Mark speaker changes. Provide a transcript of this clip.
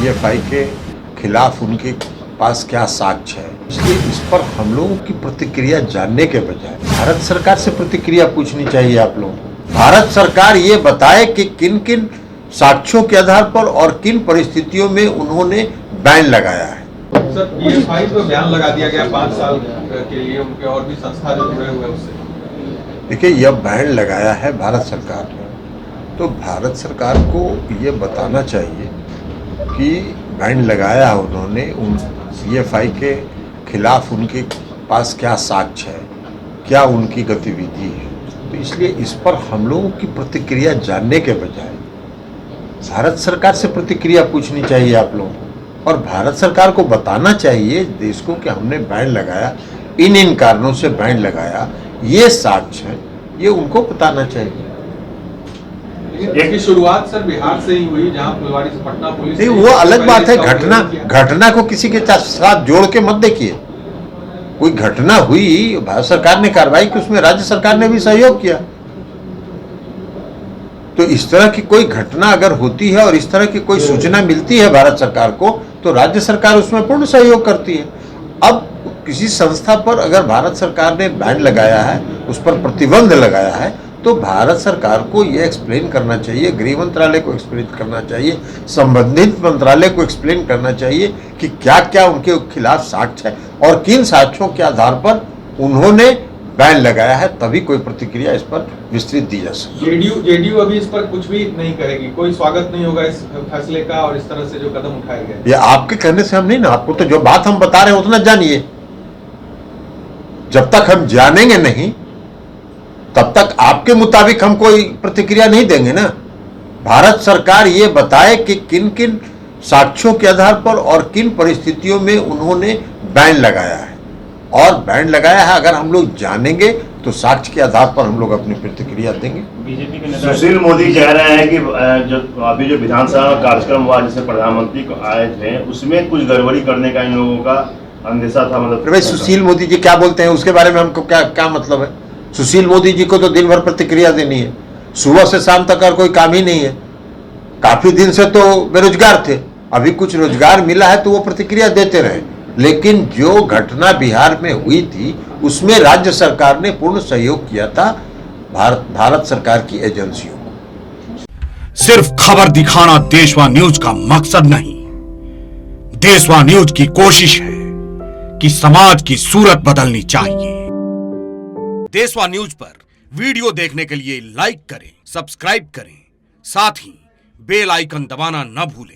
Speaker 1: PFI के खिलाफ उनके पास क्या साक्ष्य है, इसलिए इस पर हम लोगों की प्रतिक्रिया जानने के बजाय भारत सरकार से प्रतिक्रिया पूछनी चाहिए। आप लोगों को भारत सरकार ये बताए कि किन किन साक्ष्यों के आधार पर और किन परिस्थितियों में उन्होंने बैन लगाया है।
Speaker 2: सर, पीएफआई पर बैन लगा दिया गया 5 साल के लिए, उनके और भी संस्था जो जुड़े हुए हैं उससे।
Speaker 1: देखिए, यह बैन लगाया है भारत सरकार ने, तो भारत सरकार को ये बताना चाहिए कि बैन लगाया है उन्होंने, उन पीएफआई के खिलाफ उनके पास क्या साक्ष्य है, क्या उनकी गतिविधि है। तो इसलिए इस पर हम लोगों की प्रतिक्रिया जानने के बजाय भारत सरकार से प्रतिक्रिया पूछनी चाहिए आप लोगों को, और भारत सरकार को बताना चाहिए देश को कि हमने बैन लगाया, इन कारणों से बैन लगाया, ये साक्ष्य है, ये उनको बताना चाहिए।
Speaker 2: इसकी शुरुआत सर बिहार से ही हुई, जहां फुलवाड़ी से पटना पुलिस
Speaker 1: नहीं, वो अलग बात है। घटना को किसी के साथ जोड़ के मत देखिए। कोई घटना हुई, भारत सरकार ने कार्रवाई की, उसमें राज्य सरकार ने भी सहयोग किया। तो इस तरह की कोई घटना अगर होती है और इस तरह की कोई सूचना मिलती है भारत सरकार को, तो राज्य सरकार उसमें पूर्ण सहयोग करती है। अब किसी संस्था पर अगर भारत सरकार ने बैन लगाया है, उस पर प्रतिबंध लगाया है, तो भारत सरकार को यह एक्सप्लेन करना चाहिए, गृह मंत्रालय को एक्सप्लेन करना चाहिए, संबंधित मंत्रालय को एक्सप्लेन करना चाहिए कि क्या क्या उनके खिलाफ साक्ष्य है और किन साक्ष्यों के आधार पर उन्होंने बैन लगाया है, तभी कोई प्रतिक्रिया इस पर विस्तृत दी जा सकती है।
Speaker 2: जेडीयू अभी इस पर कुछ भी नहीं करेगी, कोई स्वागत नहीं होगा इस फैसले का, और इस तरह से जो कदम उठाए गए।
Speaker 1: ये आपके कहने से हम नहीं ना, आपको तो जो बात हम बता रहे हैं उतना जानिए। जब तक हम जानेंगे नहीं, तब तक आपके मुताबिक हम कोई प्रतिक्रिया नहीं देंगे ना। भारत सरकार ये बताए कि किन किन साक्ष्यों के आधार पर और किन परिस्थितियों में उन्होंने बैन लगाया है, और बैन लगाया है अगर हम लोग जानेंगे तो साक्ष्य के आधार पर हम लोग अपनी प्रतिक्रिया देंगे।
Speaker 3: बीजेपी के नेता सुशील मोदी कह रहे हैं कि जो अभी जो विधानसभा कार्यक्रम हुआ जिससे प्रधानमंत्री को आए थे, उसमें कुछ गड़बड़ी करने का इन लोगों का अंदेशा था। मतलब
Speaker 1: भाई, सुशील मोदी जी क्या बोलते हैं उसके बारे में हमको क्या मतलब है? सुशील मोदी जी को तो दिन भर प्रतिक्रिया देनी है, सुबह से शाम तक और कोई काम ही नहीं है। काफी दिन से तो बेरोजगार थे, अभी कुछ रोजगार मिला है तो वो प्रतिक्रिया देते रहे। लेकिन जो घटना बिहार में हुई थी उसमें राज्य सरकार ने पूर्ण सहयोग किया था भारत सरकार की एजेंसियों को।
Speaker 4: सिर्फ खबर दिखाना देशवा न्यूज का मकसद नहीं, देशवा न्यूज की कोशिश है कि समाज की सूरत बदलनी चाहिए। देशवा न्यूज पर वीडियो देखने के लिए लाइक करें, सब्सक्राइब करें, साथ ही बेल आइकन दबाना न भूलें।